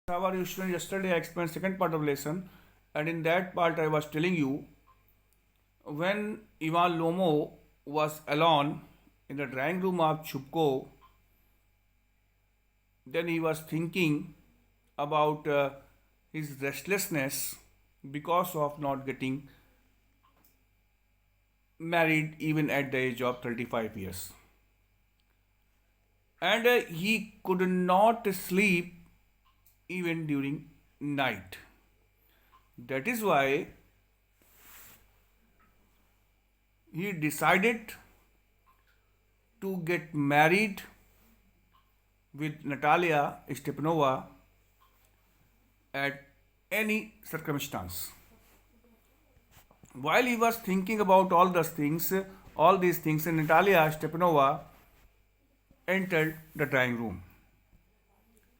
How are you, student? Yesterday I explained second part of lesson, and in that part I was telling you when Ivan Lomo was alone in the drawing room of Chupko, then he was thinking about his restlessness because of not getting married even at the age of 35 years. And he could not sleep even during night. That is why he decided to get married with Natalia Stepanova at any circumstance. While he was thinking about all these things, Natalia Stepanova entered the drawing room.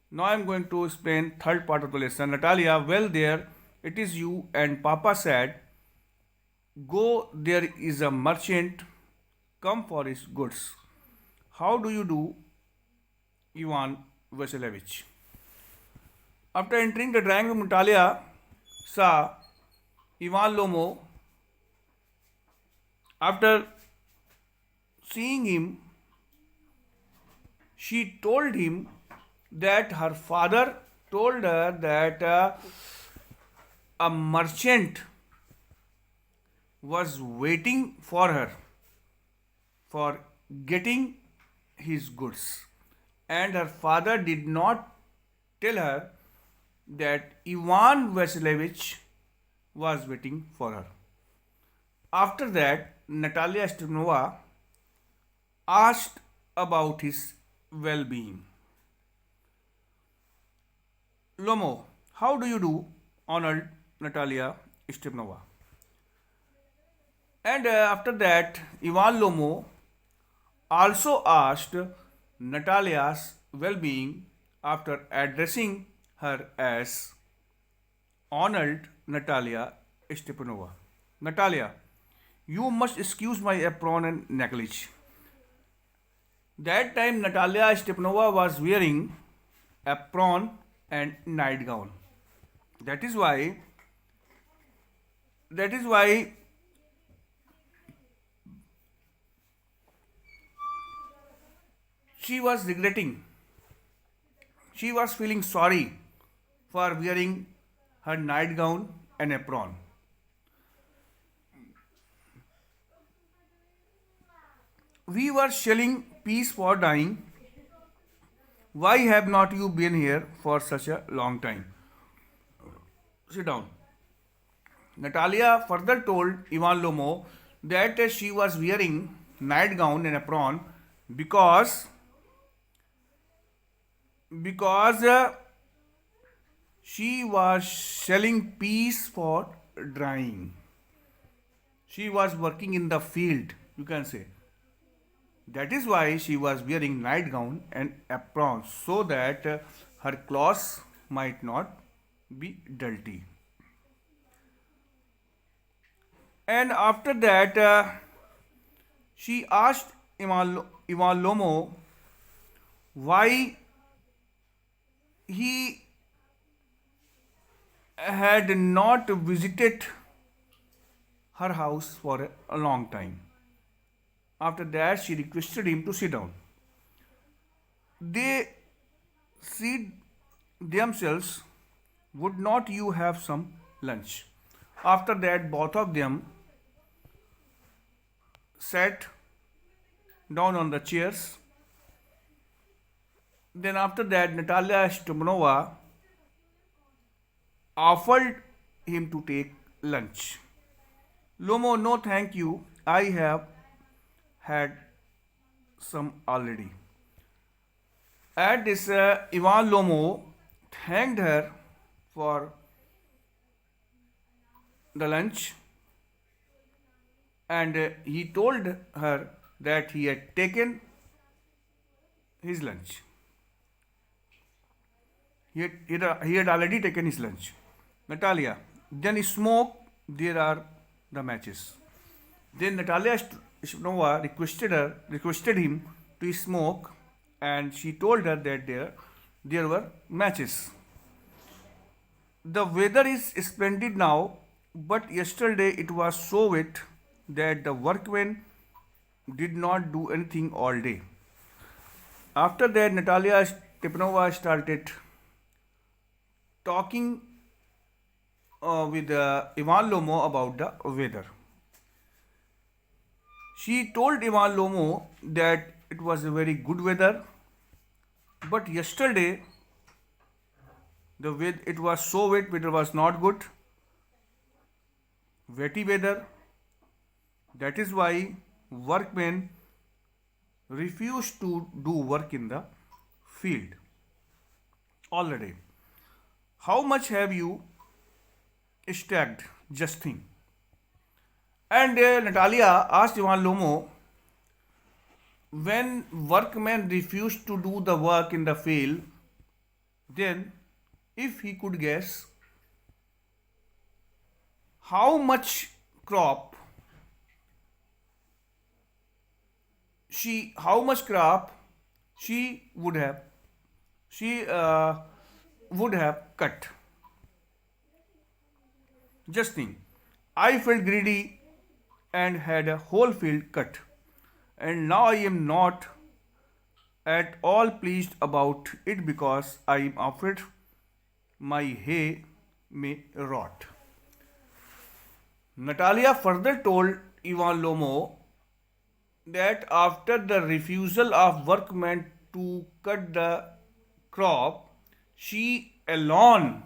Now I am going to explain third part of the lesson. Natalia, well there, it is you, and Papa said, go, there is a merchant come for his goods. How do you do, Ivan Vasilevich? After entering the drawing room, Natalia saw Ivan Lomo. After seeing him, she told him that her father told her that a merchant was waiting for her for getting his goods, and her father did not tell her that Ivan Vasilevich was waiting for her. After that, Natalia Stepanova asked about his well-being. Lomo, how do you do, honored Natalia Stepanova? And after that, Ivan Lomo also asked Natalia's well-being after addressing her as honored Natalia Stepanova. Natalia, you must excuse my apron and necklace. That time Natalia Stepanova was wearing apron and nightgown. That is why she was regretting. She was feeling sorry for wearing her nightgown and apron. We were shelling peas for dying. Why have not you been here for such a long time? Sit down. Natalia further told Ivan Lomo that she was wearing nightgown and apron because she was selling peas for drying. She was working in the field, you can say. That is why she was wearing nightgown and apron, so that her clothes might not be dirty. And after that, she asked Ivan Lomo why he had not visited her house for a long time. After that, she requested him to sit down. They said themselves, would not you have some lunch? After that, both of them sat down on the chairs. Then after that, Natalia Stepanova offered him to take lunch. Lomo, no thank you, I have had some already. At this, Ivan Lomo thanked her for the lunch, and he told her that he had taken his lunch. He had already taken his lunch. Natalia, then smoke, there are the matches. Then Natalia Stepanova requested him to smoke, and she told her that there were matches. The weather is splendid now, but yesterday it was so wet that the workmen did not do anything all day. After that, Natalia Stepanova started talking with Ivan Lomo about the weather. She told Ivan Lomo that it was a very good weather, but yesterday the weather, it was so wet, weather was not good, wetty weather. That is why workmen refused to do work in the field already. How much have you stacked? Just think. And Natalia asked Ivan Lomo, when workmen refused to do the work in the field, then if he could guess how much crop how much crop she she would have cut. Just think, I felt greedy and had a whole field cut, and now I am not at all pleased about it because I am afraid my hay may rot. Natalia further told Ivan Lomo that after the refusal of workmen to cut the crop, alone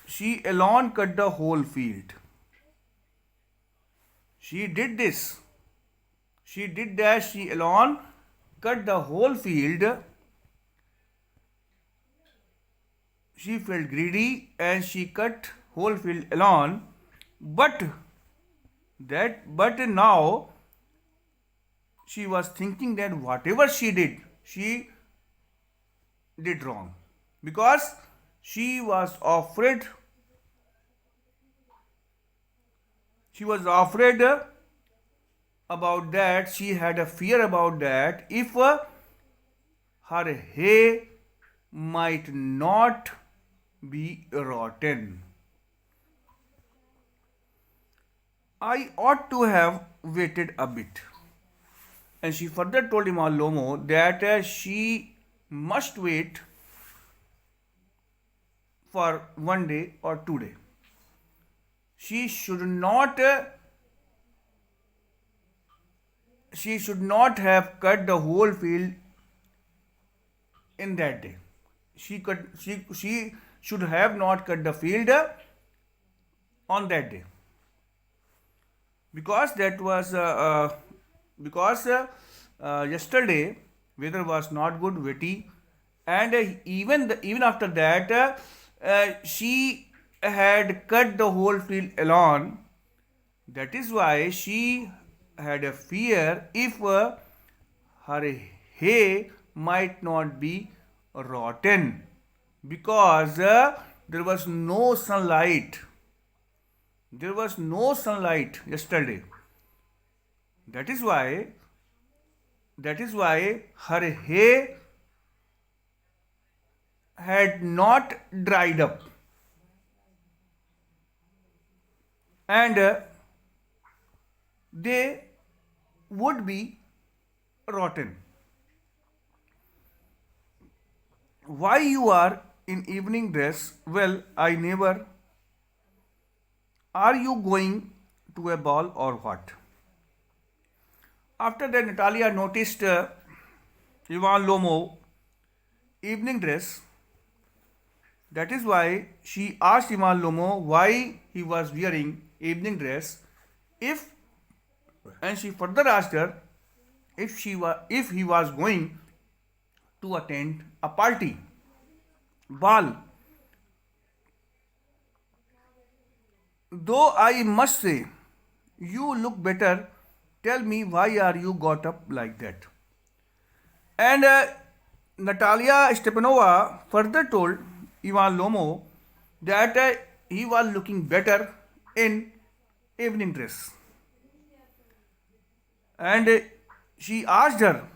she alone cut the whole field. She did this. She did that. She alone cut the whole field. She felt greedy and she cut whole field alone. But now she was thinking that whatever she did wrong, because she was afraid. She was afraid about that. She had a fear about that. If her hay might not be rotten, I ought to have waited a bit. And she further told Iman Lomo that she must wait for 1 day or 2 days. She should not have cut the whole field in that day. She should have not cut the field on that day, because that was because yesterday weather was not good, wetty, and even after that she had cut the whole field alone. That is why she had a fear if her hay might not be rotten, because there was no sunlight. There was no sunlight yesterday. That is why her hay had not dried up, and they would be rotten. Why you are in evening dress? Well, I never. Are you going to a ball or what? After that, Natalia noticed Ivan Lomo evening dress. That is why she asked Ivan Lomo why he was wearing evening dress. And she further asked her if he was going to attend a party, ball. Though I must say, you look better. Tell me, why are you got up like that? And Natalia Stepanova further told Ivan Lomo that he was looking better in evening dress. And she asked Ivan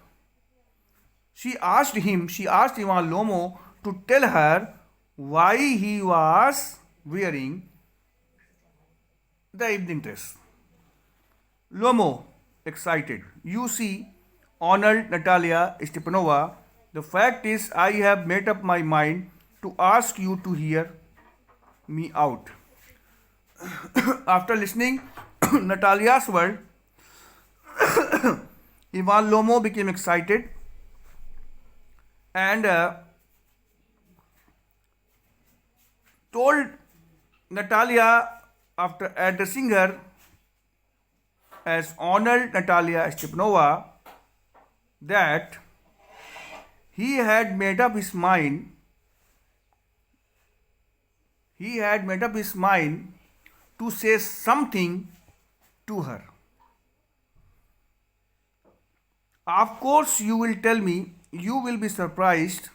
Lomo to tell her why he was wearing the evening dress. Lomo, excited. You see, honored Natalia Stepanova, the fact is, I have made up my mind to ask you to hear me out. After listening Natalia's word, Ivan Lomo became excited and told Natalia, after addressing her as honored Natalia Stepanova, that he had made up his mind to say something to her. Of course, you will tell me, you will be surprised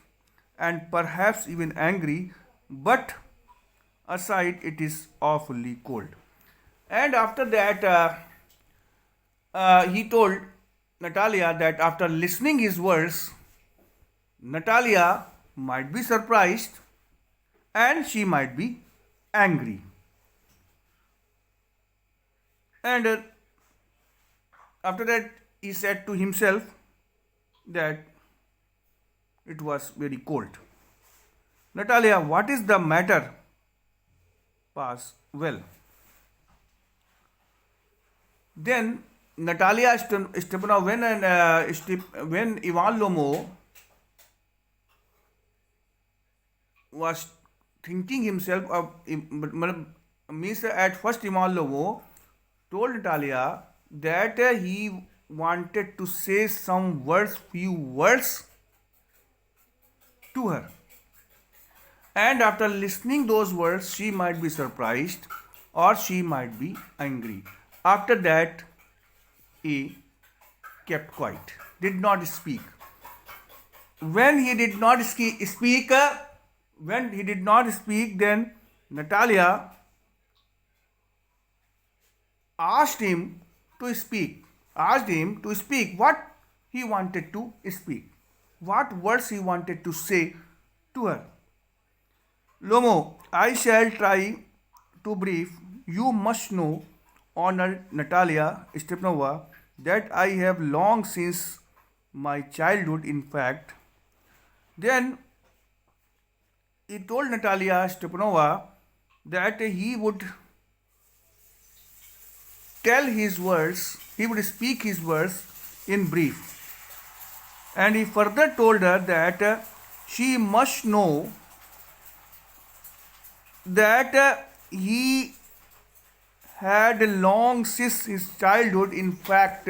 and perhaps even angry, but aside, it is awfully cold. And after that, he told Natalia that after listening his words, Natalia might be surprised and she might be angry. And after that, he said to himself that it was very cold. Natalia, what is the matter? Pass well. Then Natalia Stepanova, when Ivan Lomo was thinking himself of, means at first Ivan Lomo told Natalia that he wanted to say few words to her. And after listening those words, she might be surprised or she might be angry. After that, he kept quiet, did not speak. When he did not speak, then Natalia asked him to speak. What he wanted to speak, what words he wanted to say to her. Lomo, I shall try to brief. You must know, honored Natalia Stepanova, that I have long since my childhood, in fact. Then he told Natalia Stepanova that he would speak his words in brief. And he further told her that she must know that he had long since his childhood, in fact,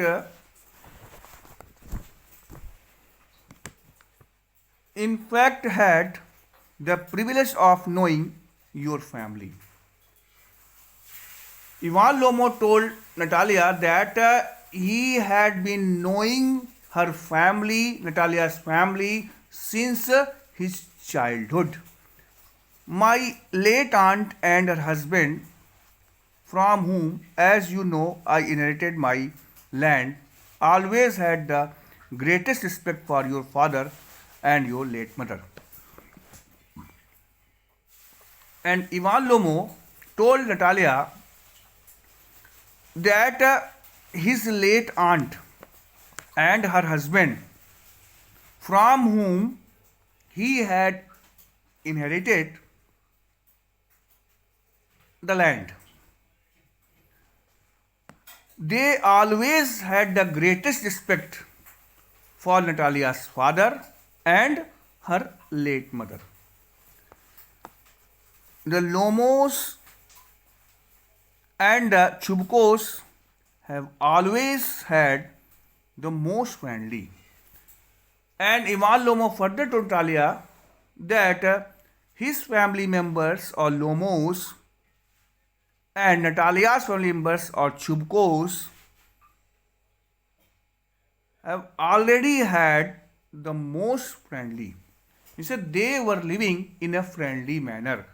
had the privilege of knowing your family. Ivan Lomo told Natalia that he had been knowing her family, Natalia's family, since his childhood. My late aunt and her husband, from whom, as you know, I inherited my land, always had the greatest respect for your father and your late mother. And Ivan Lomo told Natalia that his late aunt and her husband, from whom he had inherited the land, they always had the greatest respect for Natalia's father and her late mother. The Lomos and the Chubkos have always had the most friendly. And Ivan Lomo further told Natalia that his family members or Lomos and Natalia's family members or Chubkos have already had the most friendly. He said they were living in a friendly manner.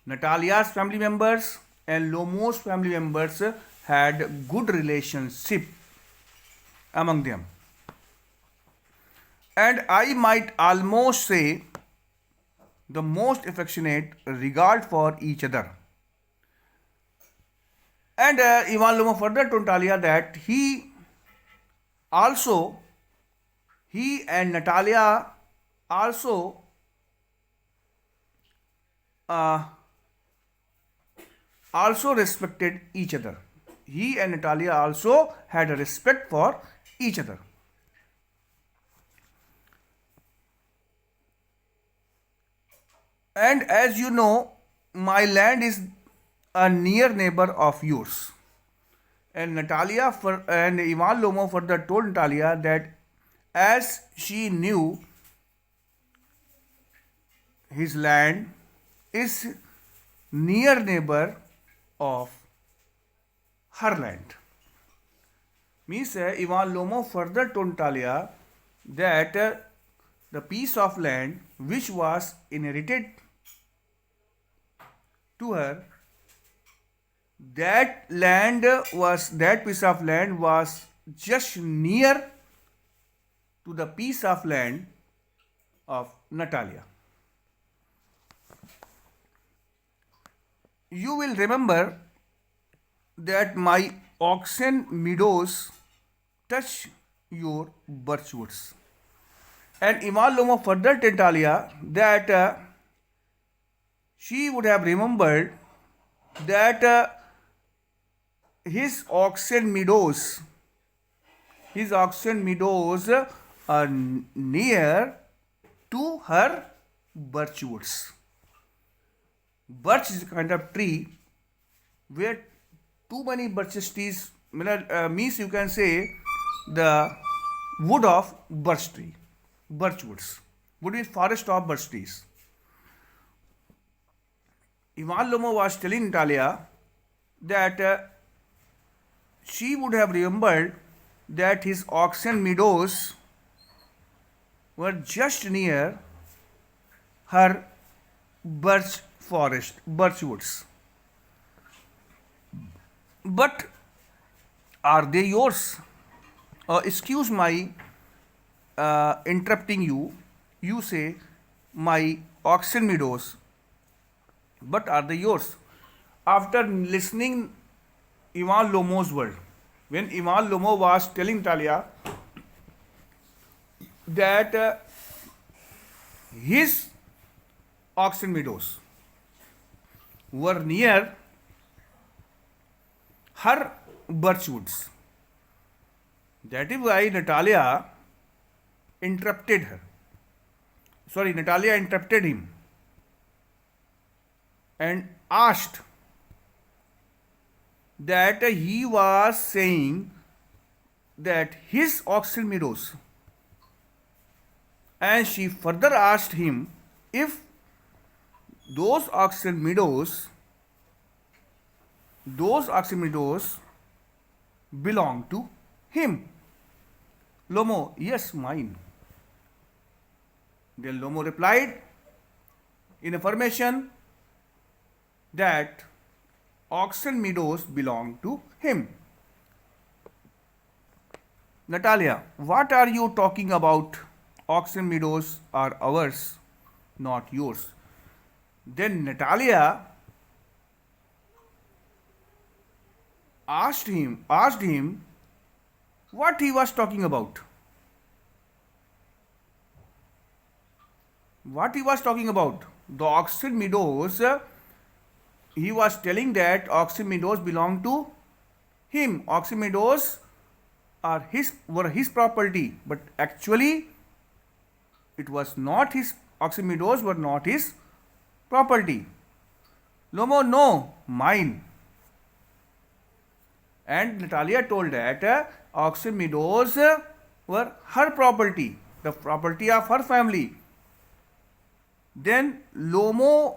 Natalia's family members and Lomo's family members had good relationship among them. And I might almost say the most affectionate regard for each other. And Ivan Lomo further told Natalia that also, he and Natalia also uh, also respected each other. He and Natalia also had a respect for each other. And as you know, my land is a near neighbor of yours. And and Ivan Lomo further told Natalia that as she knew his land is near neighbor of her land. Means Ivan Lomo further told Natalia that the piece of land which was inherited to her, that piece of land was just near to the piece of land of Natalia. You will remember that my oxen meadows touch your birchwoods. And Iman Lomo further told Natalia that she would have remembered that his oxen meadows are near to her birchwoods. Birch is a kind of tree where too many birch trees means you can say the wood of birchwoods. Wood is forest of birch trees. Ivan Lomo was telling Natalia that she would have remembered that his oxen meadows were just near her birchwoods. But are they yours? Excuse my interrupting you. You say my oxen meadows, but are they yours? After listening Ivan Lomo's word, when Ivan Lomo was telling Talia that his oxen meadows were near her birchwoods, that is why Natalia interrupted him and asked that he was saying that his oxen meadows, and she further asked him if those oxen meadows belong to him. Lomo, yes, mine. Then Lomo replied in affirmation that oxen meadows belong to him. Natalia, what are you talking about? Oxen meadows are ours, not yours. Then Natalia asked him what he was talking about. The oxen meadows, he was telling that oxen meadows belong to him. Oxen meadows were his property, but actually it was not his. Oxen meadows were not his property. Lomo, no, mine. And Natalia told that oxen meadows were her property, the property of her family. Then Lomo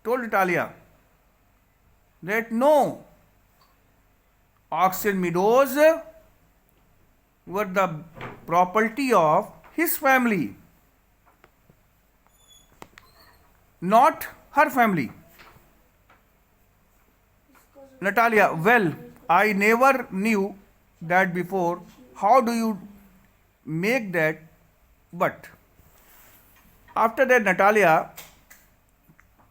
told Natalia that no, oxen meadows were the property of his family, not her family. Natalia, well, I never knew that before. How do you make that? But After that, Natalia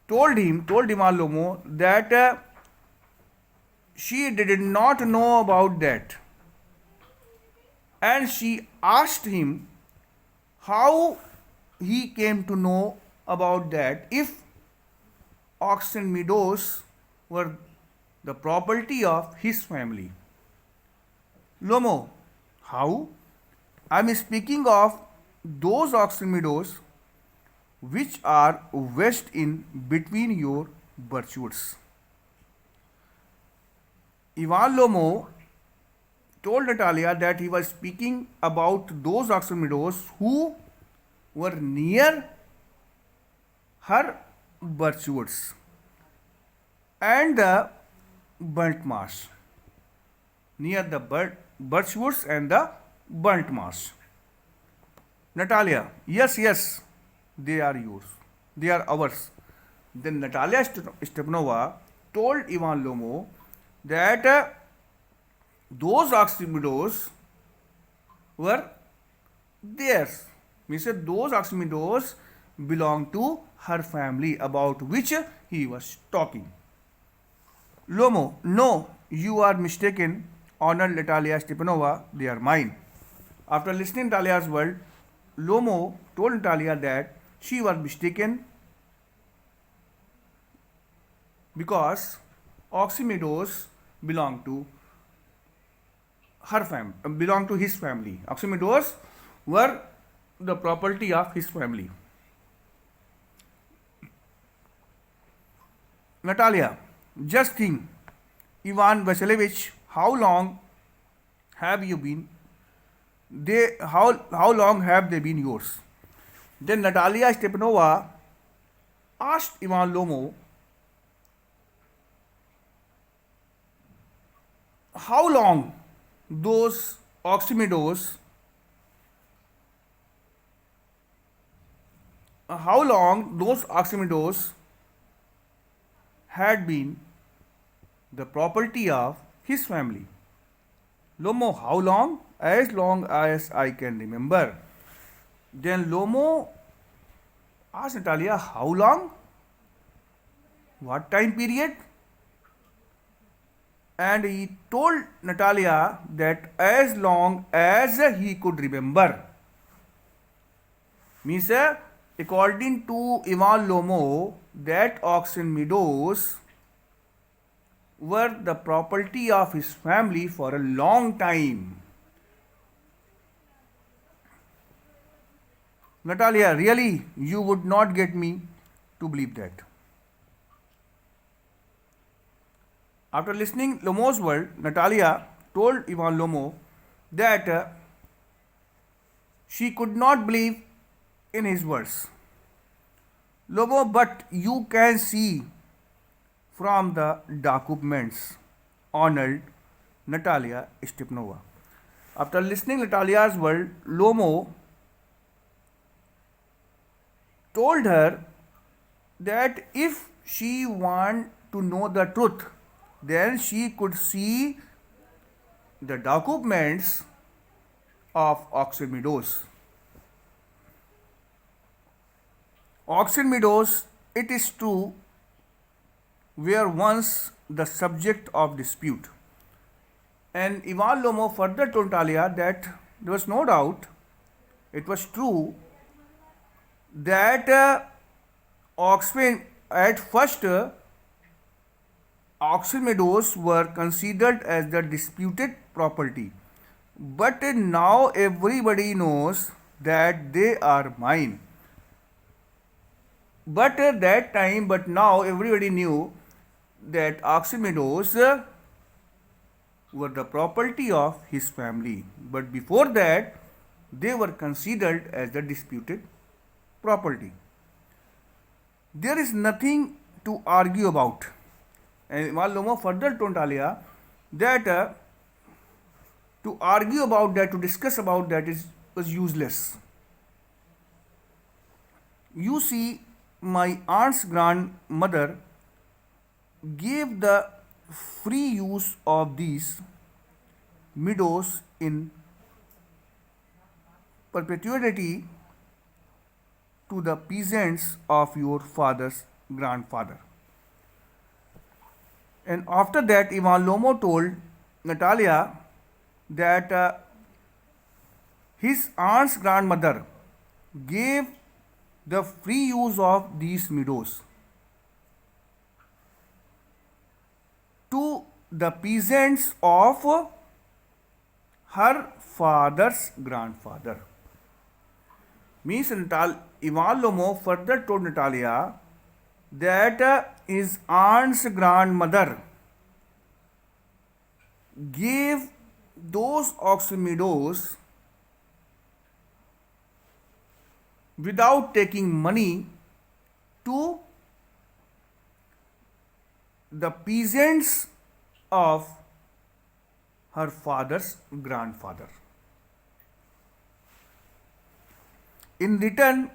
told Ivan Lomo that she did not know about that, and she asked him how he came to know about that if oxen meadows were the property of his family. Lomo, how? I am speaking of those oxen meadows which are wedged in between your virtues. Ivan Lomo told Natalia that he was speaking about those oxen meadows who were near her virtues and the burnt marsh. Near the birchwoods and the burnt marsh. Natalia, yes, they are yours. They are ours. Then Natalia Stepanova told Ivan Lomo that those oxen meadows were theirs. Means that those oxen meadows belonged to her family about which he was talking. Lomo, no, you are mistaken, honored Natalia Stepanova, they are mine. After listening to Natalia's word, Lomo told Natalia that she was mistaken because oxen meadows belong to belong to his family. Oxen meadows were the property of his family. Natalia, just think, Ivan Vasilevich, how long have you been? How long have they been yours? Then Natalia Stepanova asked Ivan Lomo, how long those oxen meadows, had been the property of his family. Lomo, how long? As long as I can remember. Then Lomo asked Natalia, how long? What time period? And he told Natalia that as long as he could remember. Means, according to Ivan Lomo, that oxen meadows were the property of his family for a long time. Natalia, really, you would not get me to believe that. After listening Lomo's word, Natalia told Ivan Lomo that she could not believe in his words. Lomo, but you can see from the documents, honored Natalia Stepanova. After listening Natalia's word, Lomo told her that if she want to know the truth, then she could see the documents of oxen meadows. Oxen meadows, it is true, were once the subject of dispute. And Ivan Lomo further told Natalia that there was no doubt, it was true, that oxen at first oxen meadows were considered as the disputed property, but now everybody knows that they are mine. But at that time, but now everybody knew that oxen meadows were the property of his family. But before that, they were considered as the disputed property. There is nothing to argue about. And Ivan Lomo further told Natalia that to argue about that, to discuss about that was useless. You see, my aunt's grandmother gave the free use of these meadows in perpetuity to the peasants of your father's grandfather. And after that, Ivan Lomo told Natalia that his aunt's grandmother gave the free use of these meadows to the peasants of her father's grandfather. Means Ivan Lomo further told Natalia that his aunt's grandmother gave those oxen meadows without taking money to the peasants of her father's grandfather. In return,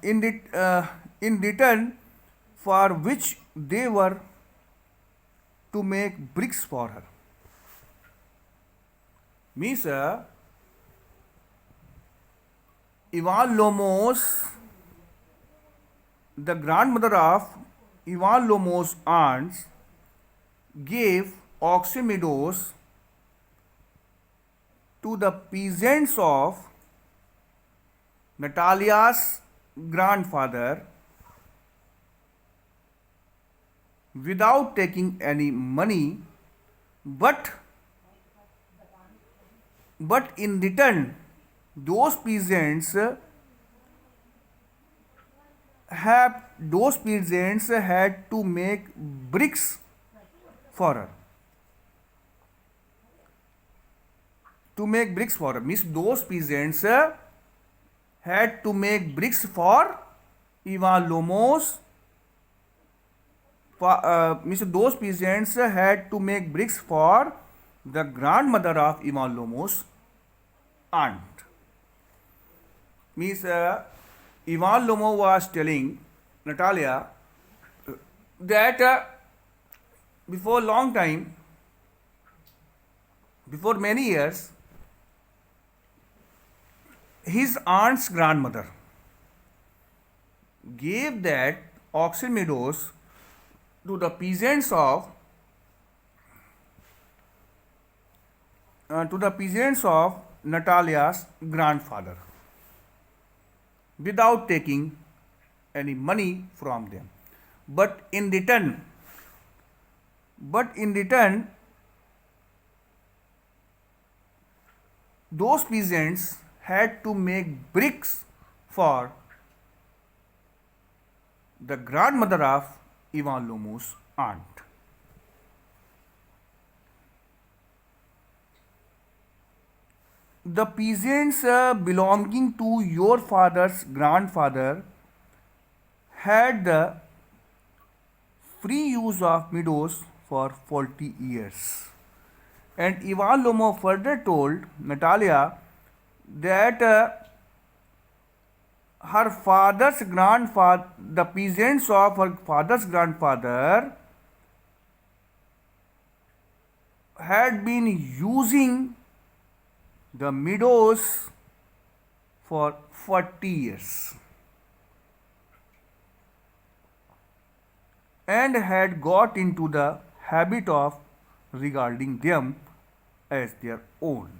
in return for which they were to make bricks for her. Means Ivan Lomos, the grandmother of Ivan Lomos' aunts, gave oxen meadows to the peasants of Natalia's grandfather without taking any money, but in return those peasants had to make bricks for her. To make bricks for her means those peasants had to make bricks for Ivan Lomos. Means those peasants had to make bricks for the grandmother of Ivan Lomos' aunt. Means Ivan Lomo was telling Natalia that before long time, before many years, his aunt's grandmother gave that oxen meadows to the peasants of Natalia's grandfather without taking any money from them. But in return, those peasants had to make bricks for the grandmother of Ivan Lomos' aunt. The peasants belonging to your father's grandfather had the free use of meadows for 40 years. And Ivan Lomo further told Natalia that the peasants of her father's grandfather had been using the meadows for 40 years and had got into the habit of regarding them as their own.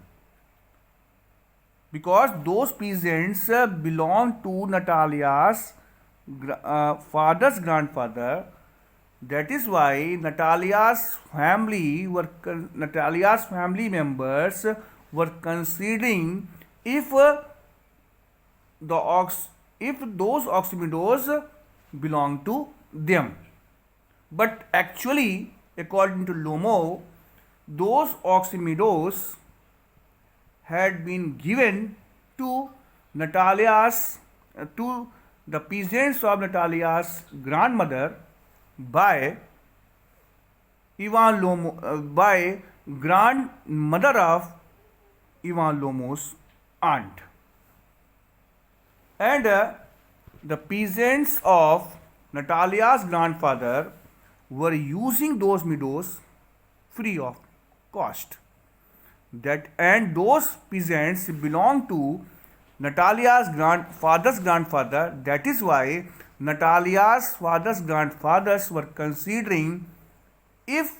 Because those peasants belonged to Natalia's father's grandfather, that is why Natalia's family members were considering if those oxen meadows belong to them. But actually, according to Lomo, those oxen meadows had been given to to the peasants of Natalia's grandmother by by grandmother of Ivan Lomos' aunt. And the peasants of Natalia's grandfather were using those meadows free of cost. And those peasants belonged to Natalia's grandfather's grandfather. That is why Natalia's father's grandfathers were considering if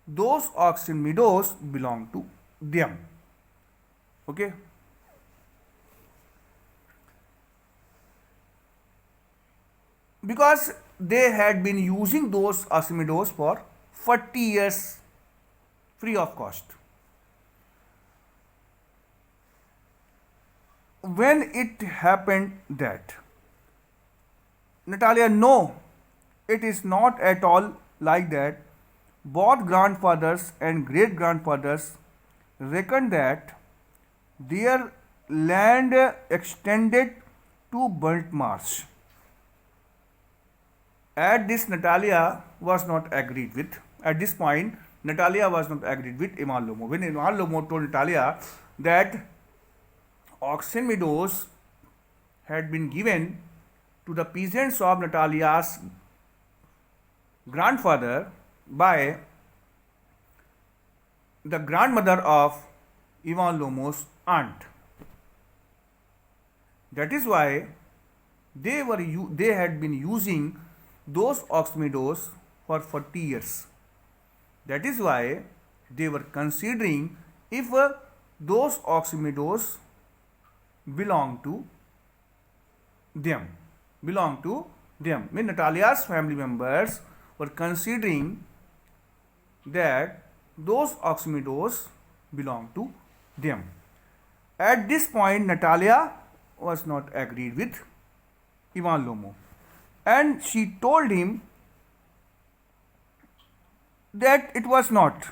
those auction meadows belong to them. Okay. Because they had been using those auction meadows for 40 years free of cost. When it happened that Natalia, no, it is not at all like that. Both grandfathers and great grandfathers reckoned that their land extended to burnt marsh. At this, Natalia was not agreed with. At this point, Natalia was not agreed with Ivan Lomo. When Ivan Lomo told Natalia that auction meadows had been given to the peasants of Natalia's grandfather by the grandmother of Ivan Lomo's aunt. That is why they had been using those ox meadows for 40 years. That is why they were considering if those ox meadows belong to them. When Natalia's family members were considering that those ox meadows belong to them. At this point, Natalia was not agreed with Ivan Lomo, and she told him that it was not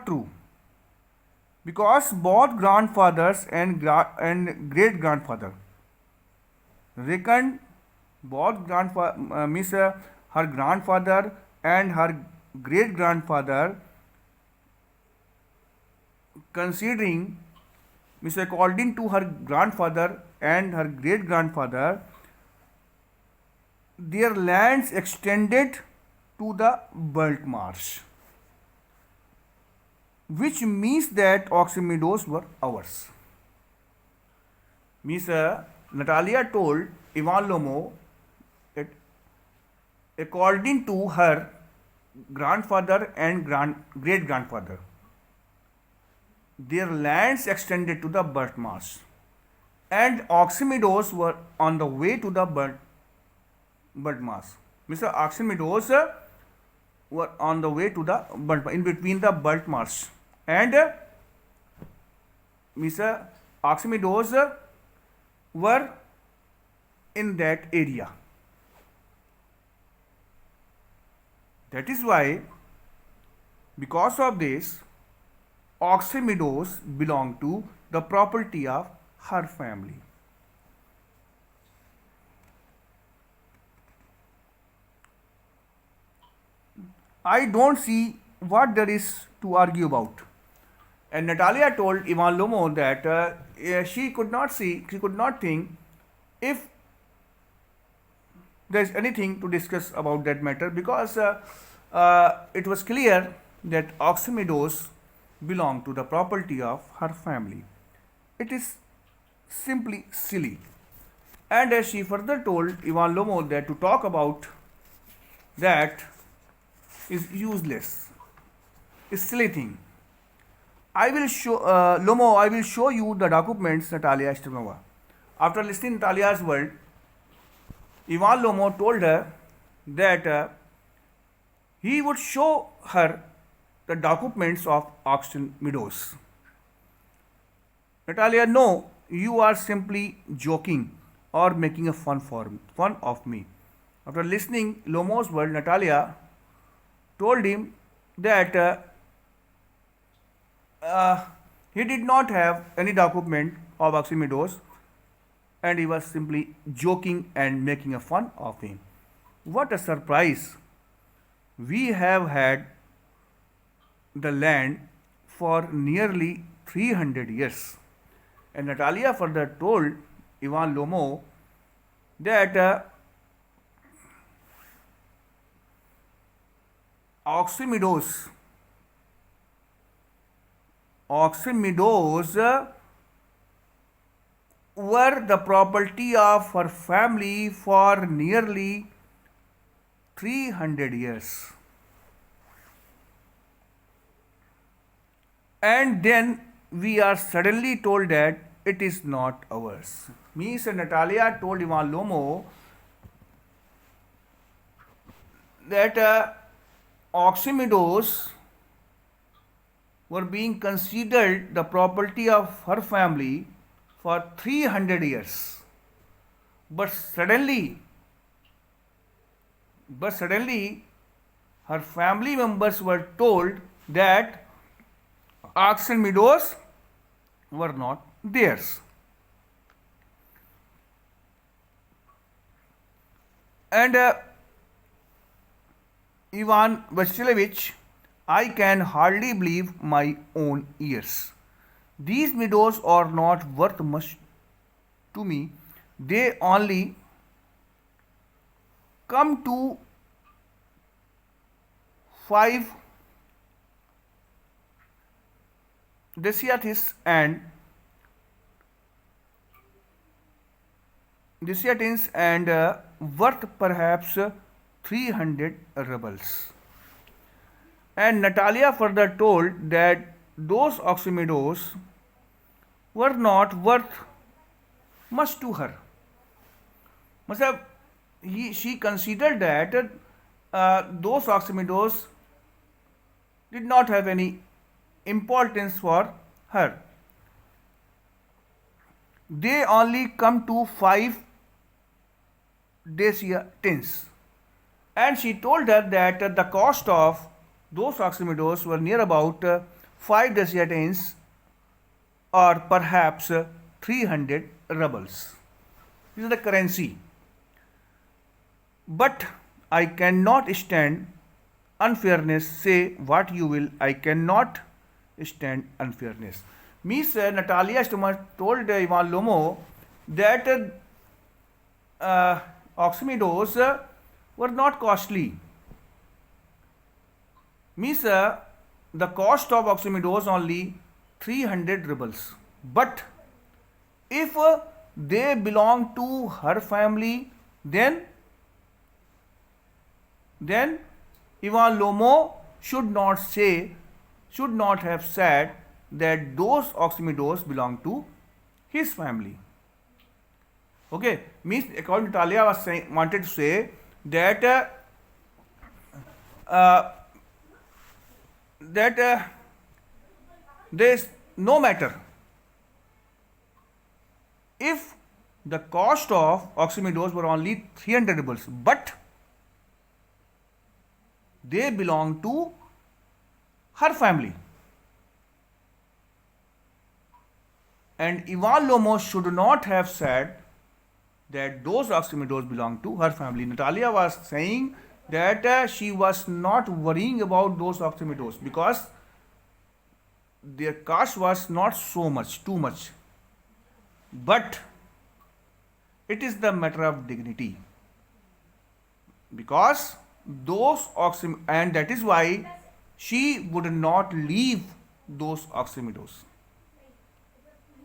true, because both grandfathers and great grandfather reckoned her grandfather and her great grandfather considering according to her grandfather and her great grandfather, their lands extended to the burnt marsh, which means that auction meadows were ours. Natalia told Ivan Lomo that according to her grandfather and great grandfather, their lands extended to the burnt marsh, and auction meadows were on the way to the burnt marsh. Auction meadows were on the way to the in between the burnt marsh, and auction meadows were in that area. That is why, because of this, auction meadows belong to the property of her family. I don't see what there is to argue about. And Natalia told Ivan Lomo that she could not think if there is anything to discuss about that matter, because it was clear that auction meadows belong to the property of her family. It is simply silly. And as she further told Ivan Lomo that to talk about that is useless, is silly thing. I will show you the documents Natalia Stepanova. After listening to Natalia's word, Ivan Lomo told her that he would show her the documents of auction meadows. Natalia, no, you are simply joking or making a fun of me. After listening Lomo's word, Natalia told him that he did not have any document of auction meadows, and he was simply joking and making a fun of him. What a surprise! We have had the land for nearly 300 years. And Natalia further told Ivan Lomo that auction meadows Oxymeadows were the property of her family for nearly 300 years. And then we are suddenly told that it is not ours. Miss Natalia told Ivan Lomo that Oxymeadows were being considered the property of her family for 300 years. But suddenly, her family members were told that Oxymeadows were not theirs. And Ivan Vasilevich, I can hardly believe my own ears. These meadows are not worth much to me. They only come to 5 deciatis and worth perhaps 300 rubles. And Natalia further told that those oxymeadows were not worth much to her. मतलब she considered that those oxymeadows did not have any importance for her. They only come to 5 deciatins. And she told her that the cost of those oxymeadows were near about 5 deciatins or perhaps 300 rubles. This is the currency. But I cannot stand unfairness. Say what you will, I cannot stand unfairness. Miss Natalia Stummer told Ivan Lomo that oxymeadows were not costly. Means the cost of oxymeadows only 300 rubles. But if they belong to her family, then Ivan Lomo should not have said that those oxymeadows belong to his family. Okay, means according to Talia wanted to say that there is no matter if the cost of oxymeadows were only 300 rubles, but they belong to her family. And Ivan Lomo should not have said that those oxymeadows belong to her family. Natalia was saying that she was not worrying about those oxymeadows because their cost was not so much, too much. But it is the matter of dignity. Because those and that is why she would not leave those oxymeadows.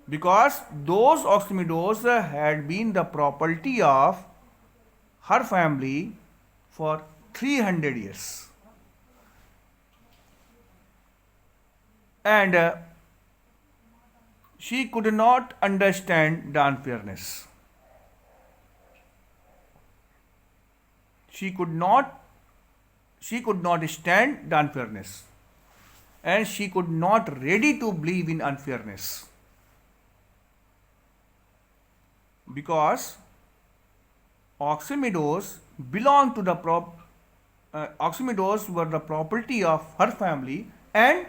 Because those oxymeadows had been the property of her family for 300 years. And she could not understand the unfairness. She could not stand the unfairness. And she could not ready to believe in unfairness. Because oxymeadows belong to the oxymeadows were the property of her family, and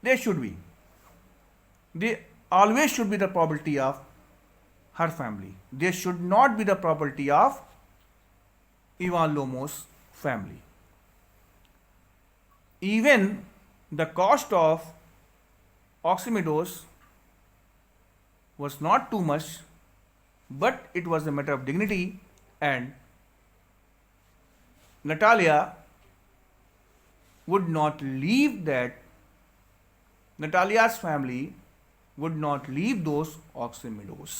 they always should be the property of her family. They should not be the property of Ivan Lomo's family. Even the cost of oxymeadows was not too much, but it was a matter of dignity, and Natalia would not leave Natalia's family would not leave those oxen meadows,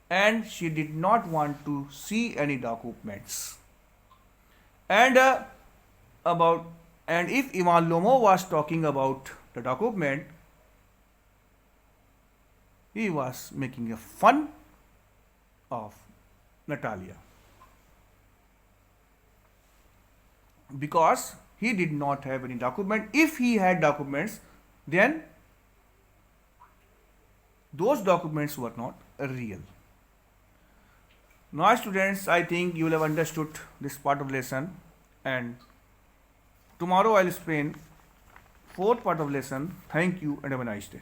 and she did not want to see any documents. And about and if Ivan Lomo was talking about the document, he was making a fun of Natalia because he did not have any document. If he had documents, then those documents were not real. Now students, I think you will have understood this part of lesson, and tomorrow I will explain fourth part of lesson. Thank you and have a nice day.